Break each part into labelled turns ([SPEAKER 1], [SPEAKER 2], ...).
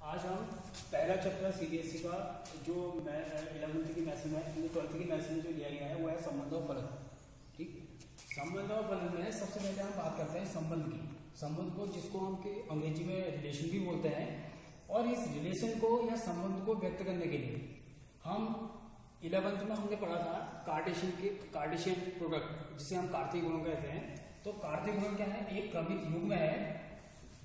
[SPEAKER 1] आज हम पहला चैप्टर सीबीएसई का जो 11th की मैथ्स में 12th की मैथ्स में जो लिया गया है वो है संबंध और फलन। ठीक, संबंध और फलन में सबसे पहले हम बात करते हैं संबंध की। संबंध को जिसको हम अंग्रेजी में रिलेशन भी बोलते हैं, और इस रिलेशन को या संबंध को व्यक्त करने के लिए हम 11th में हमने पढ़ा था कार्टेशियन प्रोडक्ट, जिसे हम कार्तीय गुणन कहते हैं। तो कार्तीय गुणन क्या है? एक क्रमिक युग्म है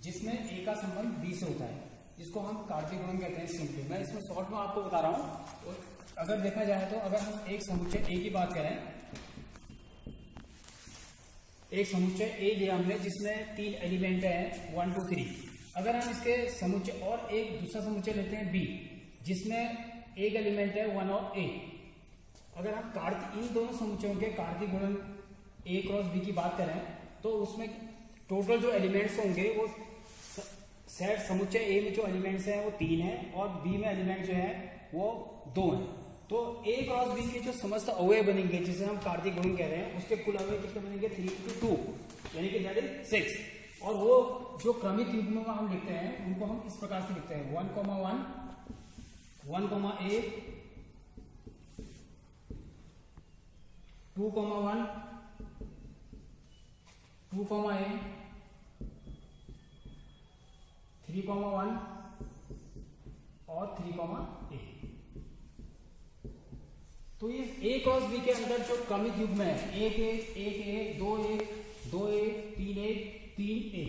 [SPEAKER 1] जिसमें ए का संबंध बी से होता है, जिसको हम कार्तीय गुणन कहते हैं सिंपली। मैं इसमें शॉर्ट में आपको बता रहा हूं। और अगर देखा जाए तो अगर हम एक समुच्चय ए की बात करें, एक समुच्चय ए लिया हमने जिसमें 3 एलिमेंट हैं 1 2 3। अगर हम इसके समुच्चय और एक दूसरा समुच्चय लेते हैं बी जिसमें एक एलिमेंट है 1 और ए, अगर हम इन दोनों समुच्चयों के कार्तीय गुणन ए क्रॉस बी की बात करें तो उसमें टोटल जो एलिमेंट्स होंगे वो सेट समुच्चय ए में जो एलिमेंट्स हैं वो 3 हैं और बी में एलिमेंट जो है वो 2 हैं। तो ए क्रॉस बी के जो समस्त अवयव बनेंगे जिसे हम कार्तीय गुणन कह रहे हैं, उसके कुल अवयव कितने बनेंगे? 3 × 2 यानी कि दैट इज 6। और वो जो क्रमिक युग्म में हम लिखते हैं उनको हम इस प्रकार से लिखते हैं 1, 1, 1, A, 2, 1, 2, A, 3, 1 और 3, A। तो ये A क्रॉस B के अंदर जो क्रमिक युग्म है 1 A, 2 A, 2 A, 3 A, 3 A,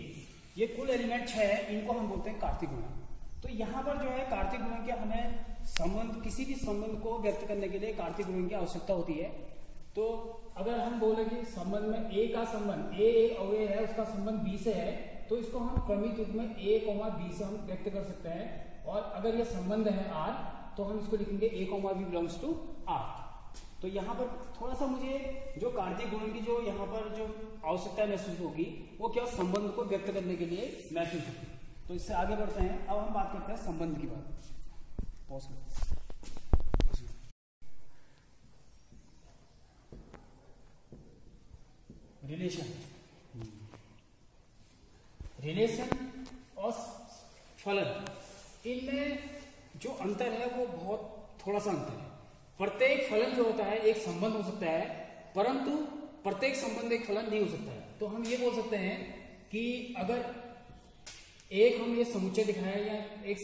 [SPEAKER 1] ये कुल एलिमेंट 6 है, इनको हम बोलते हैं कार्तीय गुणन। तो यहाँ पर जो है कार्तीय गुणन के हमें संबंध, किसी भी संबंध को व्यक्त करने के लिए कार्तीय गुणन की आवश्यकता होती है। तो अगर हम बोले कि संबंध में ए का संबंध, ए एक अवयव है उसका संबंध बी से है, तो इसको हम क्रमिक युग्म में ए, बी से हम व्यक्त कर सकते हैं। और अगर ये संबंध है आर तो हम इसको लिखेंगे ए, बी बिलोंग्स टू आर। तो यहाँ पर थोड़ा सा मुझे जो कार्तीय गुणन की जो यहाँ पर जो आवश्यकता महसूस होगी वो क्या संबंध को व्यक्त करने के लिए महसूस होगी। तो इससे आगे बढ़ते हैं। अब हम बात करते हैं संबंध की बात। रिलेशन और फलन, इनमें जो अंतर है वो बहुत थोड़ा सा अंतर है। प्रत्येक फलन जो होता है एक संबंध हो सकता है, परंतु प्रत्येक संबंध एक फलन नहीं हो सकता है। तो हम ये बोल सकते हैं कि अगर एक हम ये समुच्चय दिखाएं या एक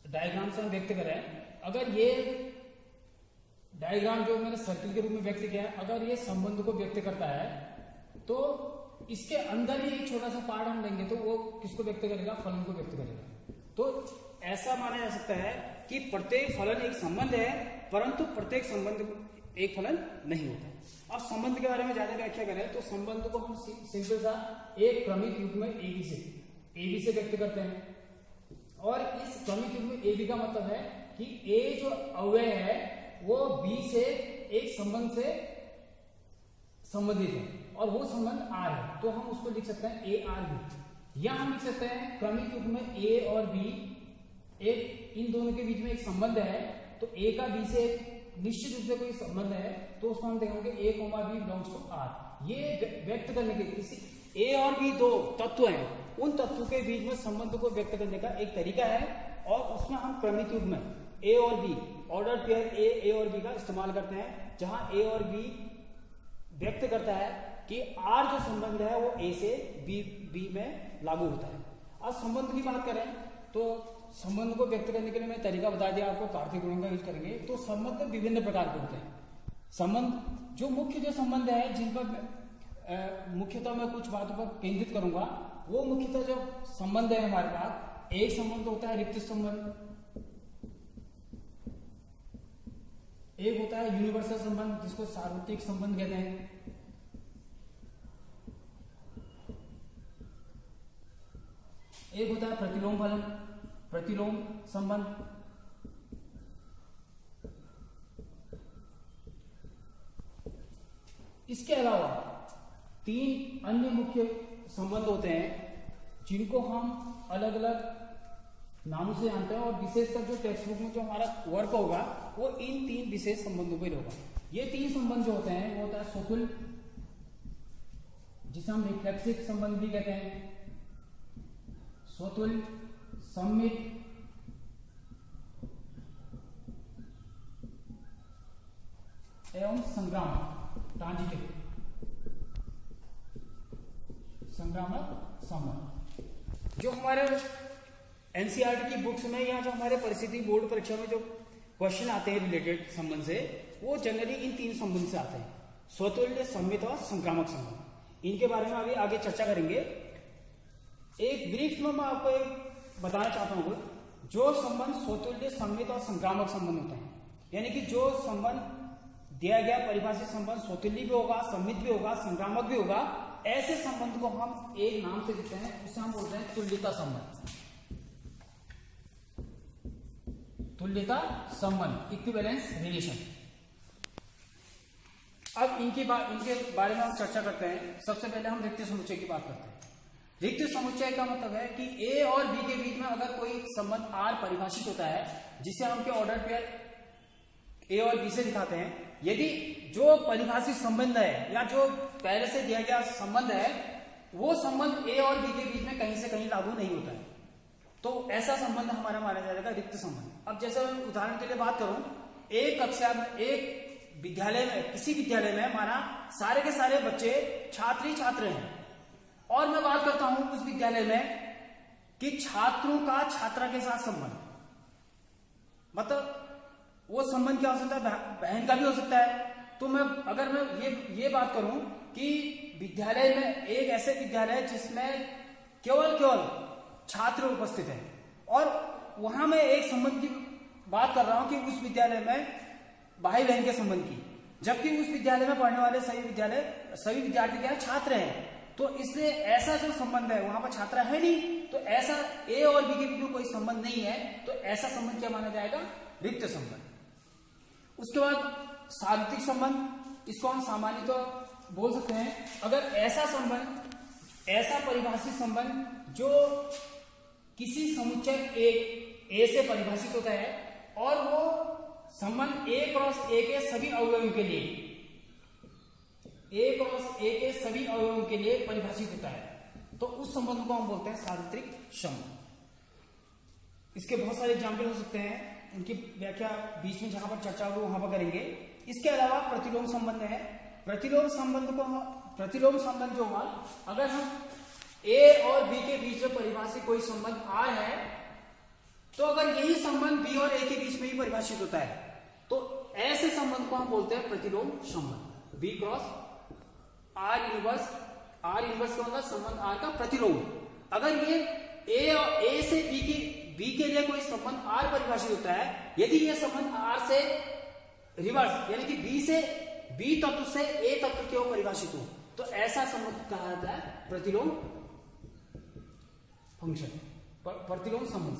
[SPEAKER 1] डायग्राम से हम व्यक्त करें, अगर ये डायग्राम जो मैंने सर्किल के रूप में व्यक्त किया है, अगर ये संबंध को व्यक्त करता है तो इसके अंदर ही एक छोटा सा पार्ट हम लेंगे तो वो किसको व्यक्त करेगा? फलन को व्यक्त करेगा। तो ऐसा माना जा सकता है कि प्रत्येक फलन एक संबंध है, परंतु प्रत्येक संबंध एक फलन नहीं होता। अब संबंध के बारे में ज्यादा व्याख्या करें तो संबंध को हम सिंपल सा एक क्रमिक युग्म में ए बी से व्यक्त करते हैं। और इस क्रमिक युग्म में ए बी का मतलब है कि ए जो अवयव है वो बी से एक संबंध से संबंधित है और वो संबंध आर है, तो हम उसको लिख सकते हैं ए आर बी। या हम लिख सकते हैं क्रमिक युग्म में ए और बी, एक इन दोनों के बीच में एक संबंध है, तो ए का बी से निश्चित रूप से कोई संबंध है तो उसको हम देखेंगे ए, बी बिलोंग्स टू आर। ये व्यक्त करने के किसी ए और बी दो तत्व हैं, उन तत्वों के बीच में संबंध को व्यक्त करने का एक तरीका है, और उसमें हम क्रमिक युग्म में ए और बी, ऑर्डर पेयर ए और बी का इस्तेमाल करते हैं, जहां ए और बी व्यक्त करता है कि आर जो संबंध है वो ए से बी में लागू होता है। अब संबंध की बात करें तो संबंध को व्यक्त करने के लिए मैं तरीका बता दिया आपको, कार्तीय गुणन का यूज करेंगे। तो संबंध विभिन्न प्रकार के होते हैं। संबंध जो मुख्य संबंध है जिन पर मुख्यतः मैं कुछ बातों पर केंद्रित करूंगा, वो मुख्यतः जो संबंध है हमारे पास, एक संबंध होता है रिक्त संबंध, एक होता है यूनिवर्सल संबंध जिसको सार्वत्रिक संबंध कहते हैं, एक होता है प्रतिलोम फलन, प्रतिलोम संबंध, इसके अलावा 3 अन्य मुख्य संबंध होते हैं जिनको हम अलग अलग नामों से जानते हैं, और विशेषकर जो टेक्स्ट बुक में जो हमारा वर्क होगा वो इन 3 विशेष संबंधों पर होगा। ये 3 संबंध जो होते हैं वो होता है स्वतुल्य, जिसे हम रिफ्लेक्सिव संबंध भी कहते हैं, स्वतुल्य, सममित, एवं संक्रामक, ट्रांजिटिव, संक्रामक संबंध। जो हमारे एनसीईआरटी की बुक्स में या जो हमारे परिस्थिति बोर्ड परीक्षा में जो क्वेश्चन आते हैं रिलेटेड संबंध से, वो जनरली इन तीन संबंध से आते हैं, स्वतुल्य, सममित और संक्रामक संबंध। इनके बारे में अभी आगे चर्चा करेंगे। एक ब्रीफ में मैं आपको बताना चाहता हूं, जो संबंध स्वतुल्य, सममित और संक्रामक संबंध होते हैं, यानी कि जो संबंध दिया गया परिभाषित संबंध स्वतुल्य भी होगा, सममित भी होगा, संक्रामक भी होगा, ऐसे संबंध को हम एक नाम से देते हैं, उसे हम बोलते हैं तुल्यता संबंध। तुल्यता संबंध, इक्विवेलेंस रिलेशन। अब इनके बारे में हम चर्चा करते हैं। सबसे पहले हम रिक्त समुच्चय की बात करते हैं। रिक्त समुच्चय का मतलब है कि ए और बी के बीच में अगर कोई संबंध आर परिभाषित होता है, जिसे हम के ऑर्डर पेयर ए और बी से दिखाते हैं, यदि जो परिभाषित संबंध है या जो पहले से दिया गया संबंध है, वो संबंध ए और बी के बीच में कहीं से कहीं लागू नहीं होता है, तो ऐसा संबंध हमारा माना जाएगा रिक्त संबंध। अब जैसे उदाहरण के लिए बात करूं, एक कक्षा में, एक विद्यालय में, किसी विद्यालय में माना सारे के सारे बच्चे छात्र हैं, और मैं बात करता हूं उस विद्यालय में कि छात्रों का छात्रा के साथ संबंध, मतलब वो संबंध क्या हो सकता है, बहन का भी हो सकता है। तो अगर मैं ये बात करूं कि विद्यालय में, एक ऐसे विद्यालय है जिसमें केवल छात्र उपस्थित है, और वहां मैं एक संबंध की बात कर रहा हूं कि उस विद्यालय में भाई बहन के संबंध की, जबकि उस विद्यालय में पढ़ने वाले सभी विद्यार्थी क्या है, छात्र हैं। तो इसलिए ऐसा जो संबंध है, वहां पर छात्र है नहीं, तो ऐसा ए और बी के बीच में कोई संबंध नहीं है, तो ऐसा संबंध क्या माना जाएगा, रिक्त संबंध। उसके बाद सार्वत्रिक संबंध, इसको हम सामान्य तो बोल सकते हैं। अगर ऐसा संबंध, ऐसा परिभाषित संबंध जो किसी समुच्चय ए से परिभाषित होता है, और वो संबंध ए क्रॉस ए के सभी अवयवों के लिए, ए क्रॉस ए के सभी अवयवों के लिए परिभाषित होता है, तो उस संबंध को हम बोलते हैं सार्वत्रिक संबंध। इसके बहुत सारे एग्जाम्पल हो सकते हैं, उनकी व्याख्या बीच में जहां पर चर्चा होगी वहां पर करेंगे। इसके अलावा प्रतिलोम संबंध है। प्रतिलोम संबंध जो हुआ, अगर हम ए और बी के बीच में परिभाषित कोई संबंध आर है, तो अगर यही संबंध बी और ए के बीच में ही परिभाषित होता है, तो ऐसे संबंध को हम बोलते हैं प्रतिलोम संबंध। बी क्रॉस आर इनवर्स का मतलब संबंध आर का प्रतिलोम। अगर ये ए से बी के लिए कोई संबंध आर परिभाषित होता है, यदि यह संबंध आर से रिवर्स, यानी कि बी तत्व से ए तत्व की ओर परिभाषित हो, तो ऐसा संबंध कहा जाता है प्रतिलोम फंक्शन, प्रतिलोम संबंध।